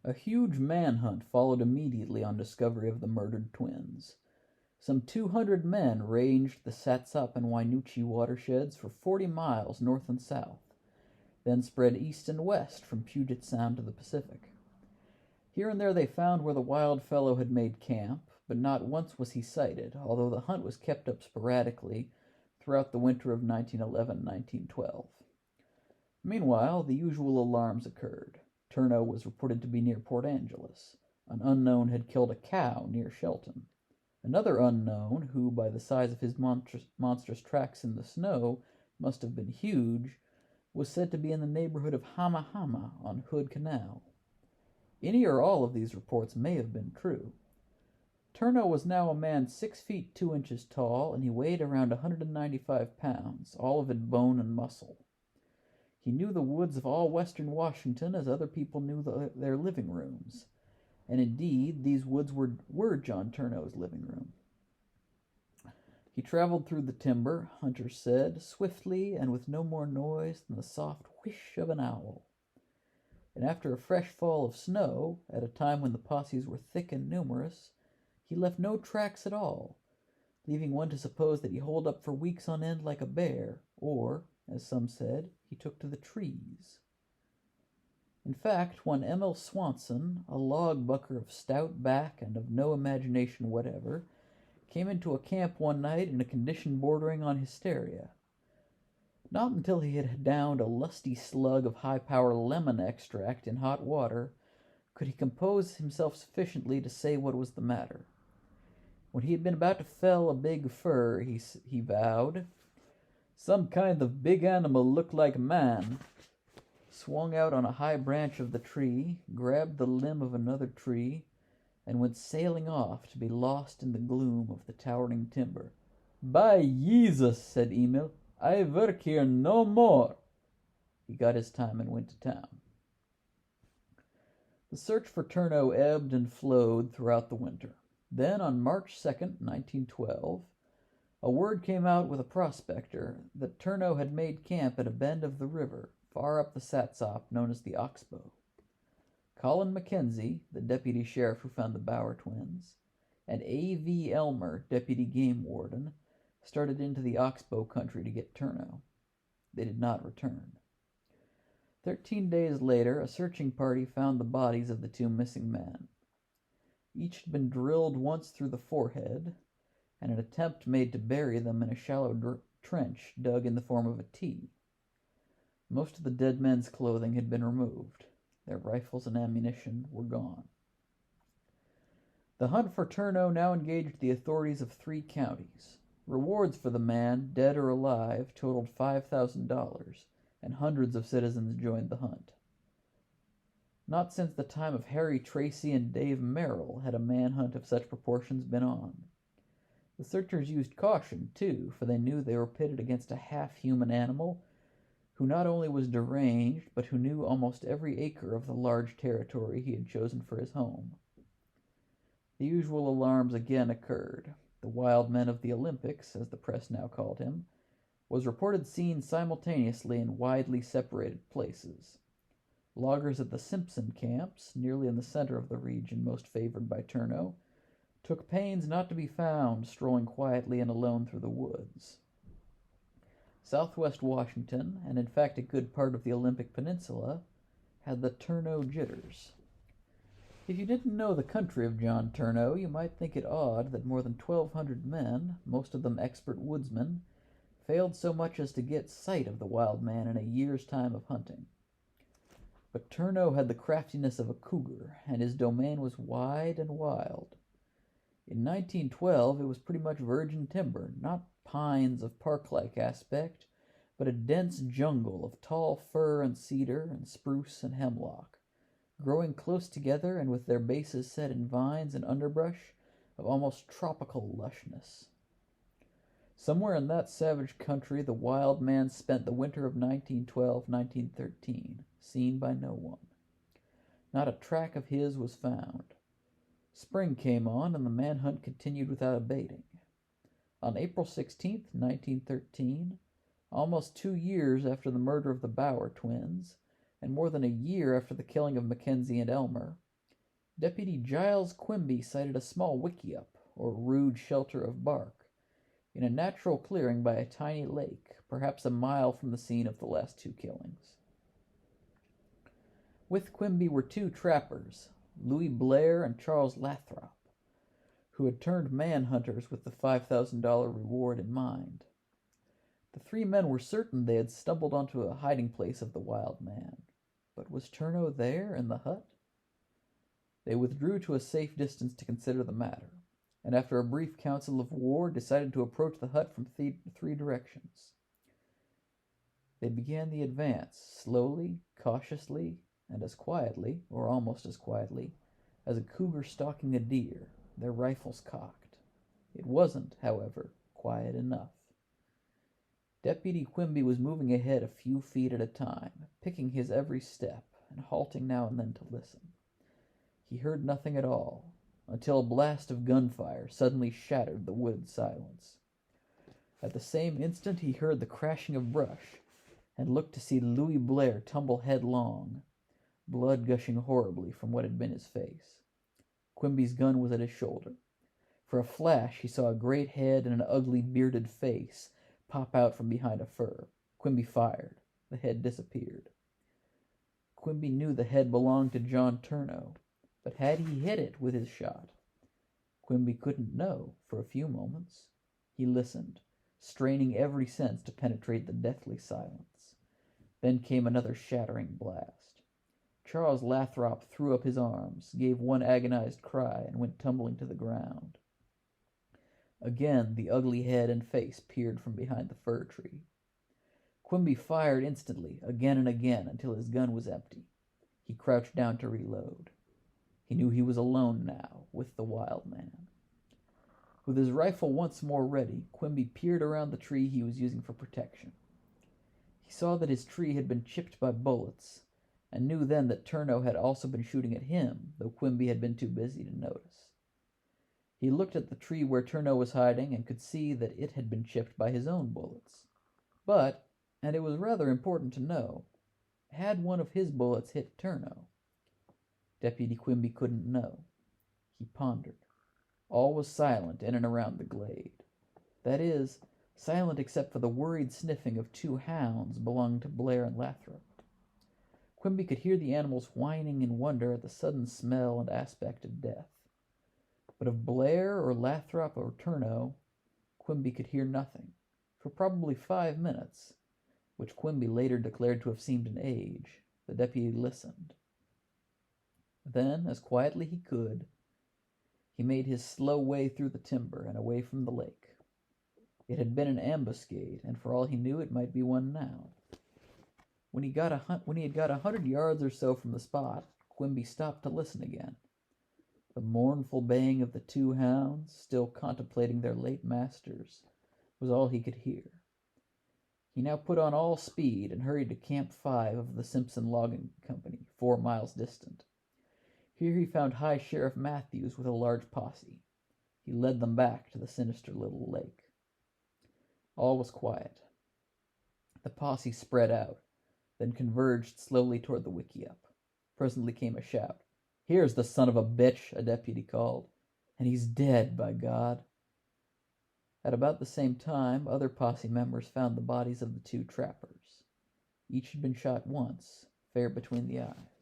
A huge manhunt followed immediately on discovery of the murdered twins. Some 200 men ranged the Satsop and Wynoochee watersheds for 40 miles north and south, then spread east and west from Puget Sound to the Pacific. Here and there they found where the wild fellow had made camp, but not once was he sighted, although the hunt was kept up sporadically throughout the winter of 1911-1912. Meanwhile, the usual alarms occurred. Turno was reported to be near Port Angeles. An unknown had killed a cow near Shelton. Another unknown, who by the size of his monstrous tracks in the snow must have been huge, was said to be in the neighborhood of Hama Hama on Hood Canal. Any or all of these reports may have been true. Turno was now a man 6 feet 2 inches tall, and he weighed around 195 pounds, all of it bone and muscle. He knew the woods of all western Washington as other people knew their living rooms, and indeed these woods were John Turno's living room. He traveled through the timber, hunters said, swiftly and with no more noise than the soft whish of an owl. And after a fresh fall of snow, at a time when the posses were thick and numerous, he left no tracks at all, leaving one to suppose that he holed up for weeks on end like a bear, or, as some said, he took to the trees. In fact, one M.L. Swanson, a log bucker of stout back and of no imagination whatever, came into a camp one night in a condition bordering on hysteria. Not until he had downed a lusty slug of high-power lemon extract in hot water could he compose himself sufficiently to say what was the matter. When he had been about to fell a big fir, he vowed, "Some kind of big animal looked like man," swung out on a high branch of the tree, grabbed the limb of another tree, and went sailing off to be lost in the gloom of the towering timber. "By Jesus," said Emil, "I work here no more." He got his time and went to town. The search for Turno ebbed and flowed throughout the winter. Then, on March 2nd, 1912, a word came out with a prospector that Turno had made camp at a bend of the river, far up the Satsop, known as the Oxbow. Colin Mackenzie, the deputy sheriff who found the Bower twins, and A.V. Elmer, deputy game warden, started into the Oxbow country to get Turno. They did not return. 13 days later, a searching party found the bodies of the two missing men. Each had been drilled once through the forehead, and an attempt made to bury them in a shallow trench dug in the form of a T. Most of the dead men's clothing had been removed. Their rifles and ammunition were gone. The hunt for Turno now engaged the authorities of 3 counties. Rewards for the man, dead or alive, totaled $5,000, and hundreds of citizens joined the hunt. Not since the time of Harry Tracy and Dave Merrill had a manhunt of such proportions been on. The searchers used caution, too, for they knew they were pitted against a half-human animal who not only was deranged, but who knew almost every acre of the large territory he had chosen for his home. The usual alarms again occurred. The wild men of the Olympics, as the press now called him, was reported seen simultaneously in widely separated places. Loggers at the Simpson camps, nearly in the center of the region most favored by Turno, took pains not to be found strolling quietly and alone through the woods. Southwest Washington, and in fact a good part of the Olympic Peninsula, had the Turno jitters. If you didn't know the country of John Turno, you might think it odd that more than 1,200 men, most of them expert woodsmen, failed so much as to get sight of the wild man in a year's time of hunting. But Turno had the craftiness of a cougar, and his domain was wide and wild. In 1912, it was pretty much virgin timber, not pines of park-like aspect, but a dense jungle of tall fir and cedar and spruce and hemlock, growing close together and with their bases set in vines and underbrush of almost tropical lushness. Somewhere in that savage country the wild man spent the winter of 1912-1913, seen by no one. Not a track of his was found. Spring came on, and the manhunt continued without abating. On April 16, 1913, almost 2 years after the murder of the Bower twins, and more than a year after the killing of Mackenzie and Elmer, Deputy Giles Quimby sighted a small wickiup, or rude shelter of bark, in a natural clearing by a tiny lake, perhaps a mile from the scene of the last two killings. With Quimby were two trappers, Louis Blair and Charles Lathrop, who had turned man-hunters with the $5,000 reward in mind. The three men were certain they had stumbled onto a hiding place of the wild man. But was Turno there in the hut? They withdrew to a safe distance to consider the matter, and after a brief council of war decided to approach the hut from three directions. They began the advance, slowly, cautiously, and as quietly, or almost as quietly, as a cougar stalking a deer, their rifles cocked. It wasn't, however, quiet enough. Deputy Quimby was moving ahead a few feet at a time, picking his every step, and halting now and then to listen. He heard nothing at all, until a blast of gunfire suddenly shattered the wood silence. At the same instant he heard the crashing of brush, and looked to see Louis Blair tumble headlong, blood gushing horribly from what had been his face. Quimby's gun was at his shoulder. For a flash he saw a great head and an ugly bearded face pop out from behind a fir. Quimby fired. The head disappeared. Quimby knew the head belonged to John Turno, but had he hit it with his shot? Quimby couldn't know for a few moments. He listened, straining every sense to penetrate the deathly silence. Then came another shattering blast. Charles Lathrop threw up his arms, gave one agonized cry, and went tumbling to the ground. Again the ugly head and face peered from behind the fir tree. Quimby fired instantly, again and again, until his gun was empty. He crouched down to reload. He knew he was alone now, with the wild man. With his rifle once more ready, Quimby peered around the tree he was using for protection. He saw that his tree had been chipped by bullets, and knew then that Turno had also been shooting at him, though Quimby had been too busy to notice. He looked at the tree where Turno was hiding and could see that it had been chipped by his own bullets. But, and it was rather important to know, had one of his bullets hit Turno? Deputy Quimby couldn't know. He pondered. All was silent in and around the glade. That is, silent except for the worried sniffing of two hounds belonging to Blair and Lathrop. Quimby could hear the animals whining in wonder at the sudden smell and aspect of death. But of Blair or Lathrop or Turno, Quimby could hear nothing, for probably 5 minutes, which Quimby later declared to have seemed an age. The deputy listened. Then, as quietly he could, he made his slow way through the timber and away from the lake. It had been an ambuscade, and for all he knew it might be one now. When he had got 100 yards or so from the spot, Quimby stopped to listen again. The mournful baying of the two hounds, still contemplating their late masters, was all he could hear. He now put on all speed and hurried to Camp 5 of the Simpson Logging Company, 4 miles distant. Here he found High Sheriff Matthews with a large posse. He led them back to the sinister little lake. All was quiet. The posse spread out, then converged slowly toward the wickiup. Presently came a shout. "Here's the son of a bitch," a deputy called. "And he's dead, by God." At about the same time, other posse members found the bodies of the two trappers. Each had been shot once, fair between the eyes.